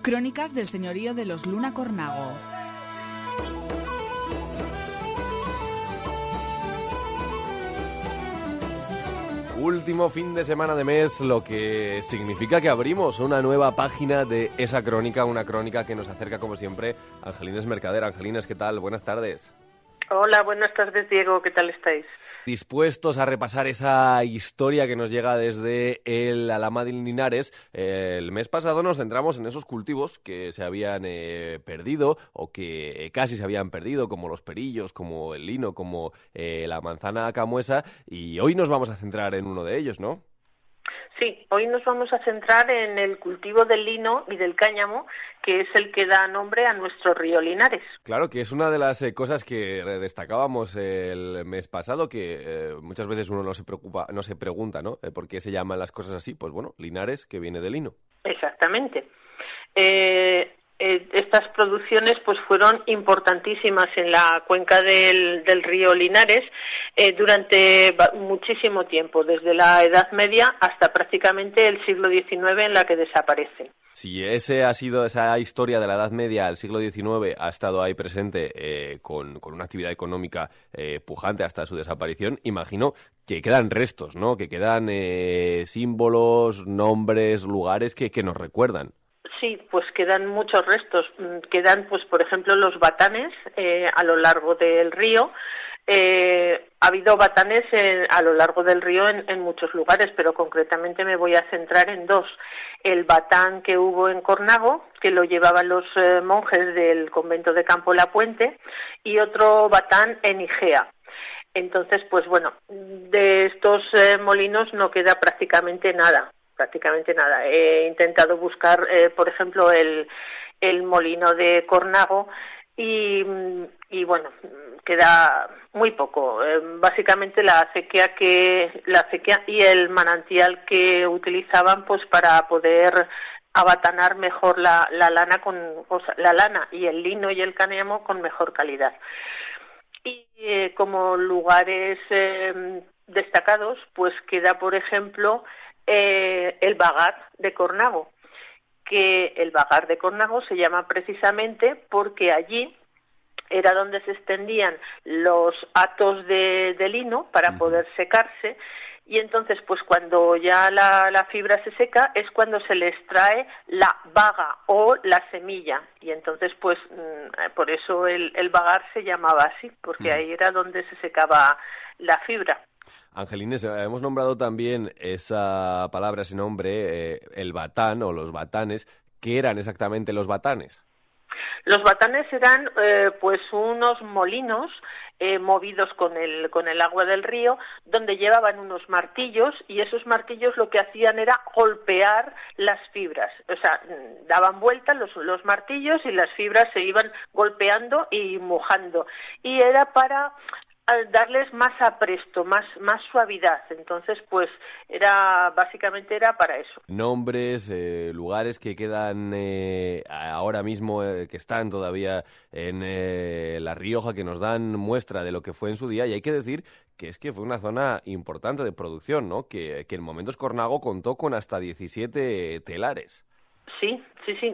Crónicas del señorío de los Luna Cornago. Último fin de semana de mes, lo que significa que abrimos una nueva página de esa crónica, una crónica que nos acerca como siempre Angelines Mercader. Angelines, ¿qué tal? Buenas tardes. Hola, buenas tardes, Diego. ¿Qué tal estáis? Dispuestos a repasar esa historia que nos llega desde el Alhama de Linares. El mes pasado nos centramos en esos cultivos que se habían perdido o que casi se habían perdido, como los perillos, como el lino, como la manzana camuesa, y hoy nos vamos a centrar en uno de ellos, ¿no? Sí, hoy nos vamos a centrar en el cultivo del lino y del cáñamo, que es el que da nombre a nuestro río Linares. Claro, que es una de las cosas que destacábamos el mes pasado, que muchas veces uno no se pregunta, ¿no? ¿Por qué se llaman las cosas así? Pues bueno, Linares, que viene de lino. Exactamente. Estas producciones pues fueron importantísimas en la cuenca del río Linares durante muchísimo tiempo, desde la Edad Media hasta prácticamente el siglo XIX, en la que desaparecen. Si esa historia de la Edad Media al siglo XIX ha estado ahí presente con una actividad económica pujante hasta su desaparición, imagino que quedan restos, ¿no? Que quedan símbolos, nombres, lugares que nos recuerdan. Sí, pues quedan muchos restos. Quedan, pues, por ejemplo, los batanes a lo largo del río. Ha habido batanes a lo largo del río en muchos lugares, pero concretamente me voy a centrar en dos. El batán que hubo en Cornago, que lo llevaban los monjes del convento de Campo La Puente, y otro batán en Igea. Entonces, pues bueno, de estos molinos no queda prácticamente nada. He intentado buscar, por ejemplo, el molino de Cornago y bueno, queda muy poco. Básicamente la acequia y el manantial que utilizaban pues para poder abatanar mejor la lana la lana y el lino y el cáñamo con mejor calidad. Y como lugares destacados, pues queda, por ejemplo, el Vagar de Cornago, que el Vagar de Cornago se llama precisamente porque allí era donde se extendían los hatos de lino para poder secarse, y entonces pues cuando ya la fibra se seca es cuando se le extrae la vaga o la semilla, y entonces pues por eso el Vagar se llamaba así, porque ahí era donde se secaba la fibra. Angelines, hemos nombrado también esa palabra, ese nombre, el batán o los batanes. ¿Qué eran exactamente los batanes? Los batanes eran pues unos molinos movidos con el agua del río, donde llevaban unos martillos, y esos martillos lo que hacían era golpear las fibras. O sea, daban vuelta los martillos y las fibras se iban golpeando y mojando. Y era para darles más apresto, más suavidad. Entonces, pues básicamente era para eso. Nombres, lugares que quedan ahora mismo, que están todavía en La Rioja, que nos dan muestra de lo que fue en su día, y hay que decir que es que fue una zona importante de producción, ¿no? Que en momentos Cornago contó con hasta 17 telares. Sí.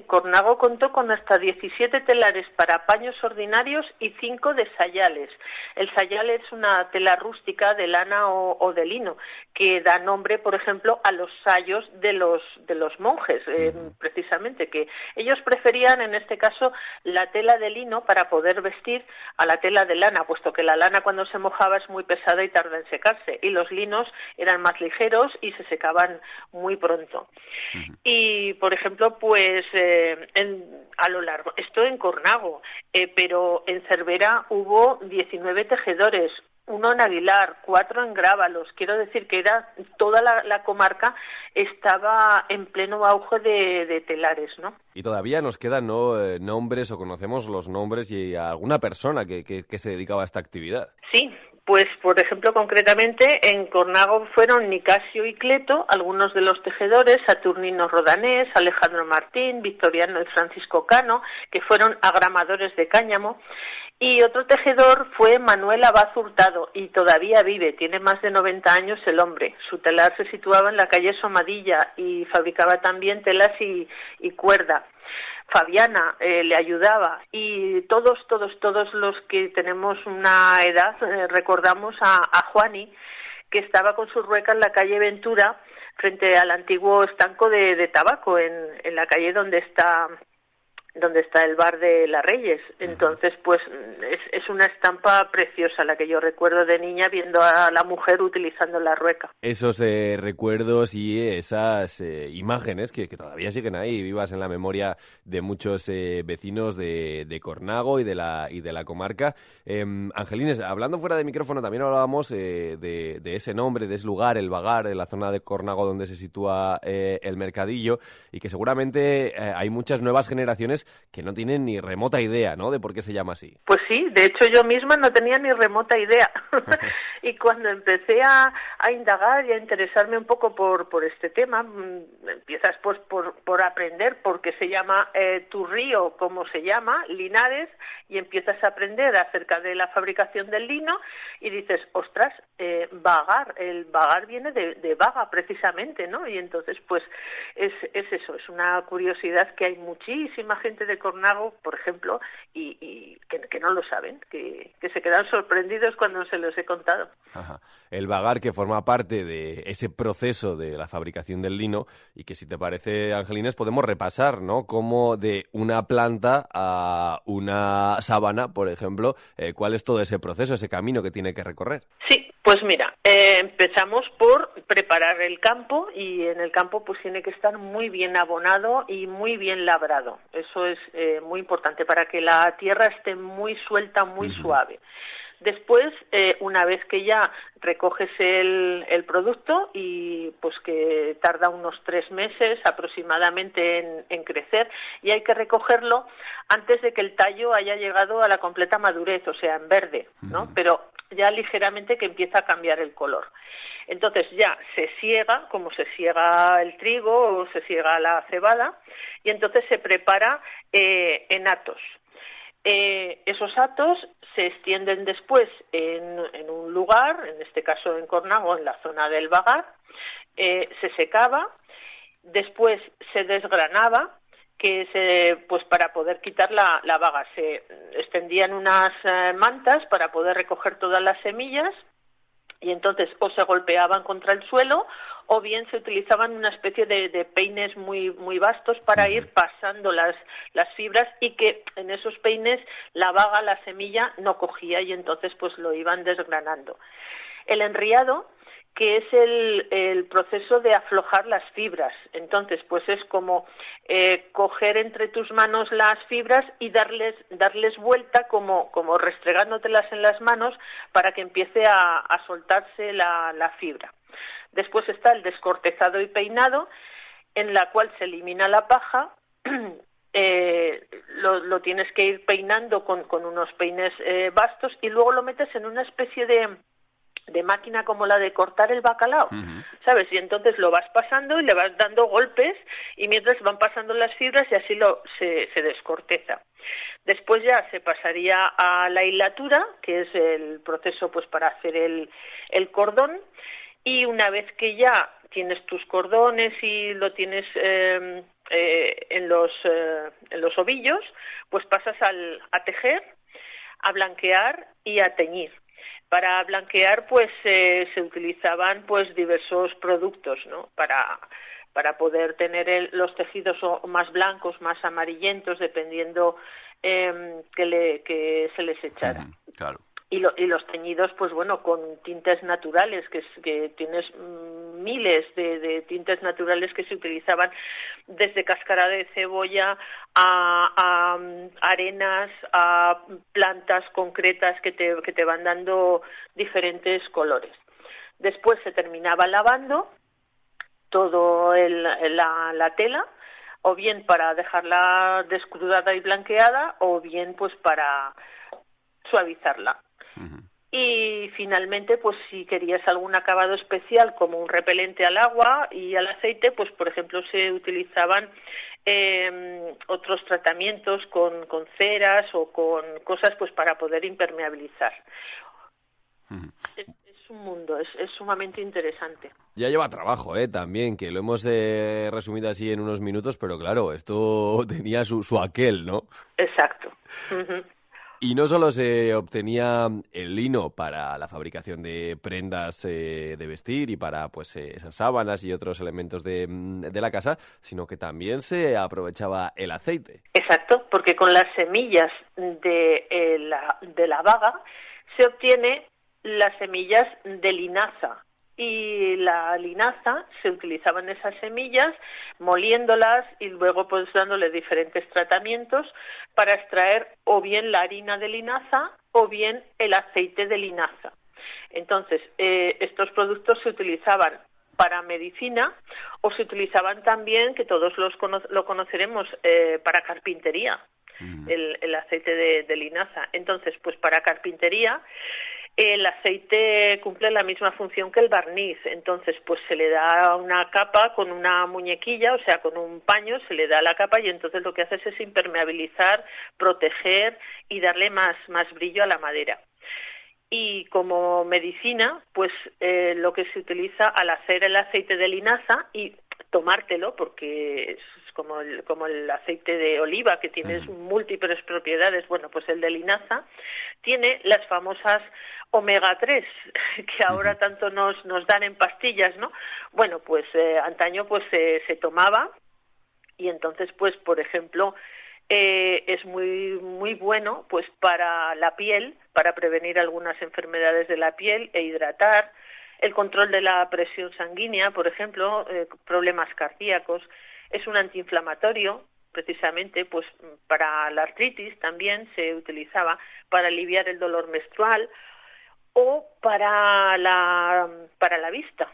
Cornago contó con hasta 17 telares para paños ordinarios y 5 de sayales. El sayal es una tela rústica de lana o de lino que da nombre, por ejemplo, a los sayos de los monjes, precisamente, que ellos preferían en este caso la tela de lino para poder vestir a la tela de lana, puesto que la lana cuando se mojaba es muy pesada y tarda en secarse, y los linos eran más ligeros y se secaban muy pronto. Y, por ejemplo, pues a lo largo, esto en Cornago, pero en Cervera hubo 19 tejedores, 1 en Aguilar, 4 en Grábalos. Quiero decir que toda la comarca estaba en pleno auge de telares, ¿no? Y todavía nos quedan nombres, o conocemos los nombres y alguna persona que se dedicaba a esta actividad. Sí. Pues, por ejemplo, concretamente, en Cornago fueron Nicasio y Cleto, algunos de los tejedores, Saturnino Rodanés, Alejandro Martín, Victoriano y Francisco Cano, que fueron agramadores de cáñamo, y otro tejedor fue Manuel Abad Hurtado, y todavía vive, tiene más de 90 años el hombre. Su telar se situaba en la calle Somadilla y fabricaba también telas y cuerda. Fabiana le ayudaba, y todos los que tenemos una edad recordamos a Juani, que estaba con su rueca en la calle Ventura, frente al antiguo estanco de tabaco, en la calle donde está el bar de las Reyes. Entonces, pues es una estampa preciosa la que yo recuerdo de niña, viendo a la mujer utilizando la rueca. Esos recuerdos y esas imágenes que todavía siguen ahí, vivas en la memoria de muchos vecinos de Cornago y de la comarca. Angelines, hablando fuera de micrófono, también hablábamos de ese nombre, de ese lugar, el Vagar, en la zona de Cornago donde se sitúa el mercadillo, y que seguramente hay muchas nuevas generaciones que no tienen ni remota idea, ¿no?, de por qué se llama así. Pues sí, de hecho yo misma no tenía ni remota idea. Y cuando empecé a indagar y a interesarme un poco por este tema, empiezas pues por aprender por qué se llama tu río, cómo se llama, Linares, y empiezas a aprender acerca de la fabricación del lino y dices, ostras, vagar, el vagar viene de vaga precisamente, ¿no? Y entonces pues es eso, es una curiosidad que hay muchísima gente de Cornago, por ejemplo, y que no lo saben, que se quedan sorprendidos cuando se los he contado. Ajá. El vagar, que forma parte de ese proceso de la fabricación del lino, y que, si te parece, Angelines, podemos repasar, ¿no?, cómo de una planta a una sábana, por ejemplo, cuál es todo ese proceso, ese camino que tiene que recorrer. Sí, pues mira, empezamos por preparar el campo, y en el campo pues tiene que estar muy bien abonado y muy bien labrado. Eso es muy importante para que la tierra esté muy suelta, muy suave. Después, una vez que ya recoges el producto, y pues que tarda unos 3 meses aproximadamente en crecer, y hay que recogerlo antes de que el tallo haya llegado a la completa madurez, o sea, en verde, ¿no? Pero ya ligeramente que empieza a cambiar el color. Entonces ya se siega, como se siega el trigo o se siega la cebada, y entonces se prepara en atos. Esos atos se extienden después en un lugar, en este caso en Cornago, en la zona del Vagar, se secaba, después se desgranaba, pues para poder quitar la vaga se extendían unas mantas para poder recoger todas las semillas, y entonces o se golpeaban contra el suelo o bien se utilizaban una especie de peines muy vastos para ir pasando las fibras, y que en esos peines la vaga, la semilla, no cogía, y entonces pues lo iban desgranando. El enriado, que es el proceso de aflojar las fibras. Entonces, pues es como coger entre tus manos las fibras y darles vuelta, como restregándotelas en las manos, para que empiece a soltarse la fibra. Después está el descortezado y peinado, en la cual se elimina la paja. Lo tienes que ir peinando con unos peines vastos, y luego lo metes en una especie de máquina como la de cortar el bacalao, ¿sabes? Y entonces lo vas pasando y le vas dando golpes, y mientras van pasando las fibras, y así se descorteza. Después ya se pasaría a la hilatura, que es el proceso pues para hacer el cordón, y una vez que ya tienes tus cordones y lo tienes en los ovillos, pues pasas a tejer, a blanquear y a teñir. Para blanquear pues se utilizaban pues diversos productos, ¿no?, para poder tener los tejidos más blancos, más amarillentos, dependiendo que se les echara. Claro. Y los teñidos, pues bueno, con tintes naturales, que tienes miles de tintes naturales que se utilizaban, desde cáscara de cebolla a arenas, a plantas concretas que te van dando diferentes colores. Después se terminaba lavando todo la tela, o bien para dejarla descrudada y blanqueada, o bien pues para suavizarla. Y finalmente, pues si querías algún acabado especial, como un repelente al agua y al aceite, pues por ejemplo se utilizaban otros tratamientos con ceras o con cosas pues para poder impermeabilizar. Es un mundo, es sumamente interesante. Ya lleva trabajo, también, que lo hemos resumido así en unos minutos, pero claro, esto tenía su aquel, ¿no? Exacto. Uh-huh. Y no solo se obtenía el lino para la fabricación de prendas de vestir y para pues esas sábanas y otros elementos de la casa, sino que también se aprovechaba el aceite. Exacto, porque con las semillas de la baga se obtiene las semillas de linaza. Y la linaza se utilizaban esas semillas, moliéndolas y luego pues dándole diferentes tratamientos para extraer o bien la harina de linaza o bien el aceite de linaza. Entonces, estos productos se utilizaban para medicina o se utilizaban también, que todos lo conoceremos, para carpintería, el aceite de linaza. Entonces, pues para carpintería el aceite cumple la misma función que el barniz, entonces pues se le da una capa con una muñequilla, o sea, con un paño, se le da la capa y entonces lo que hace es impermeabilizar, proteger y darle más brillo a la madera. Y como medicina, pues lo que se utiliza al hacer el aceite de linaza y tomártelo, porque es como el aceite de oliva, que tiene múltiples propiedades, bueno, pues el de linaza tiene las famosas omega 3, que ahora tanto nos dan en pastillas, ¿no? Bueno, pues antaño pues se tomaba y entonces, pues, por ejemplo, es muy bueno pues para la piel, para prevenir algunas enfermedades de la piel e hidratar, el control de la presión sanguínea, por ejemplo, problemas cardíacos, es un antiinflamatorio, precisamente pues para la artritis también se utilizaba para aliviar el dolor menstrual o para la vista,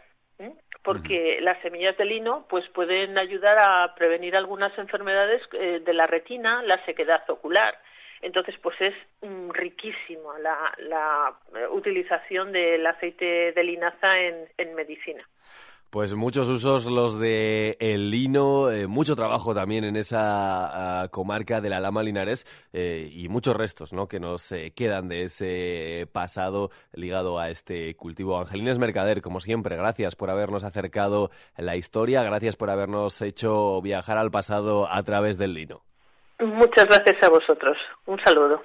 porque las semillas de lino pues pueden ayudar a prevenir algunas enfermedades de la retina, la sequedad ocular. Entonces, pues es riquísimo la utilización del aceite de linaza en medicina. Pues muchos usos los de el lino, mucho trabajo también en esa comarca de la Alhama Linares y muchos restos, ¿no?, que nos quedan de ese pasado ligado a este cultivo. Angelines Mercader, como siempre, gracias por habernos acercado la historia, gracias por habernos hecho viajar al pasado a través del lino. Muchas gracias a vosotros. Un saludo.